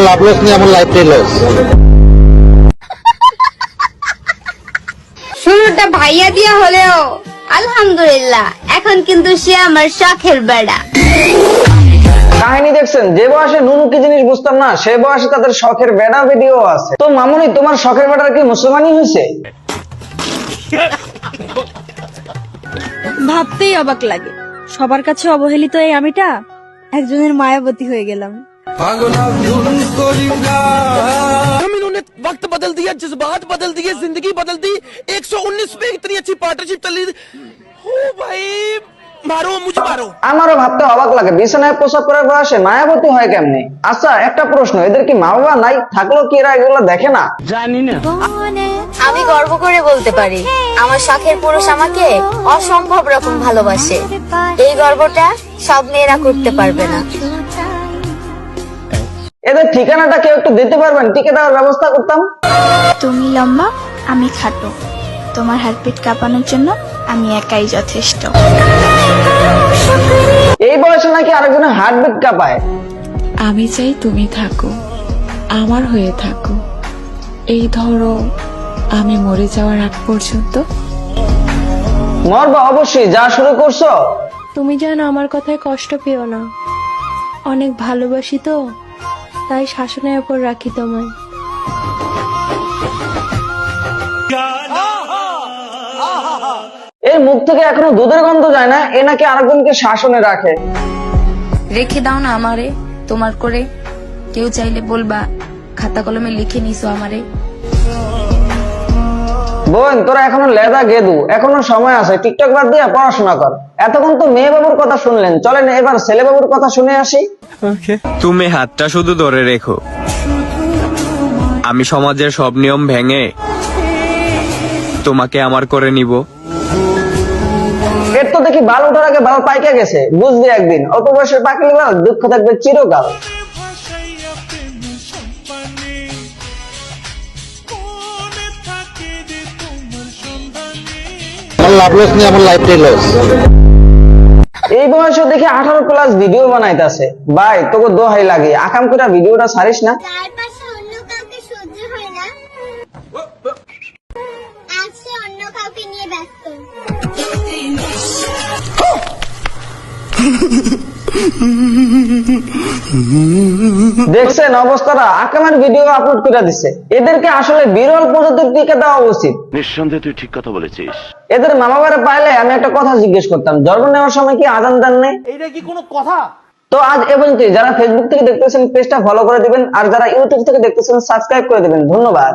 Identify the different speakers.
Speaker 1: লাভ loss নিয়ে আমার লাইফটাই loss.
Speaker 2: শুরুটা ভাইয়া দিয়া হলেও আলহামদুলিল্লাহ এখন কিন্তু সে আমার শখের বেড়া।
Speaker 3: কাহিনী দেখছেন, যে বয়সে নুনু কি জিনিস বুঝতাম না, সে বয়সে তাদের শখের বেড়া ভিডিও আছে। তো মামুনি, তোমার শখের বেড়ার কি মুসলমানই হয়েছে?
Speaker 4: ভাবতেই অবাক লাগে, সবার কাছে অবহেলিত এই আমিটা একজনের মায়াবতী হয়ে গেলাম।
Speaker 5: इन्होंने वक्त बदल दिया, जज्बात बदल दिए, जिंदगी बदल दी। 119 पे इतनी अच्छी पार्टनरशिप चली। हो भाई, मारो मुझे मारो।
Speaker 3: আমারও ভাবতে অবাক লাগে, বিছানায় প্রসাব করার বয়সে মায়াবতী হয় কেমনে? আচ্ছা, একটা প্রশ্ন, এদের কি মা বাবা নাই? থাকলেও কি এরা এগুলো দেখে না?
Speaker 2: আমি গর্ব করে বলতে পারি আমার শখের পুরুষ আমাকে অসম্ভব রকম ভালোবাসে। এই গর্বটা সব মেয়েরা করতে পারবে না।
Speaker 3: এদের ঠিকানাটা কেউ একটু দিতে পারবেন? টিকে দেওয়ার ব্যবস্থা করতাম।
Speaker 6: তুমি লম্বা, আমি খাটো, তোমার হার্টবিট কাঁপানোর জন্য আমি একাই যথেষ্ট।
Speaker 3: এই বয়সে নাকি আরেকজনের হার্টবিট কাঁপায়।
Speaker 7: আমি চাই তুমি থাকো, আমার হয়ে থাকো, এই ধরো আমি মরে যাওয়ার আগ পর্যন্ত।
Speaker 3: মরবা অবশ্যই, যা শুরু করছো।
Speaker 4: তুমি যেন আমার কথায় কষ্ট পেও না, অনেক ভালোবাসি তো, তাই শাসনের উপর রাখি তোমায়।
Speaker 3: এর মুখ থেকে এখনো দুধের গন্ধ যায় না, এ নাকি আরেকজনকে শাসনে রাখে।
Speaker 7: রেখে দাও না আমারে তোমার করে, কেউ চাইলে বলবা খাতা কলমে লিখে নিছো আমারে।
Speaker 3: বোন, তোরা এখনো লেদা গেদু, এখনো সময় আছে, টিকটক বাদ দিয়ে পড়াশোনা কর। এতক্ষণ তো মেয়ে বাবুর কথা শুনলেন, চলেন এবার ছেলে বাবুর কথা শুনে আসি।
Speaker 8: তুমি হাতটা শুধু ধরে রেখো, আমি সমাজের সব নিয়ম ভেঙে তোমাকে আমার করে নিব।
Speaker 3: এর তো দেখি বাল ওঠার আগে বাল পাইকা গেছে, বুঝবি একদিন। অল্প বয়সের পাকলে বাল দুঃখ থাকবে চিরকাল।
Speaker 1: আমার লাভ লস নিয়ে আমার লাইফটাই লস।
Speaker 3: এই বয়সে দেখি 18+ ভিডিও বানাইতেছে। ভাই, তোকে দোহাই লাগে, আকাম করে ভিডিওটা ছাড়িস না।
Speaker 9: চারপাশে অন্য কাউকে সহ্য হয় না, আজ সে অন্য কাউকে নিয়ে ব্যস্ত।
Speaker 3: দেখছেন অবস্থাটা, আকামের ভিডিও আপলোড করে দিছে। এদেরকে আসলে বিরল প্রজাতির টিকা দেওয়া উচিত।
Speaker 10: নিঃসন্দেহে তুই ঠিক কথা বলেছিস।
Speaker 3: এদের মা বাবারে পাইলে আমি একটা কথা জিজ্ঞেস করতাম, জন্ম নেওয়ার সময় কি আজান দেন নাই?
Speaker 5: এইটা কি কোনো কথা?
Speaker 3: তো আজ এপর্যন্তই। যারা ফেসবুক থেকে দেখতেছেন পেজটা ফলো করে দিবেন, আর যারা ইউটিউব থেকে দেখতেছেন সাবস্ক্রাইব করে দিবেন। ধন্যবাদ।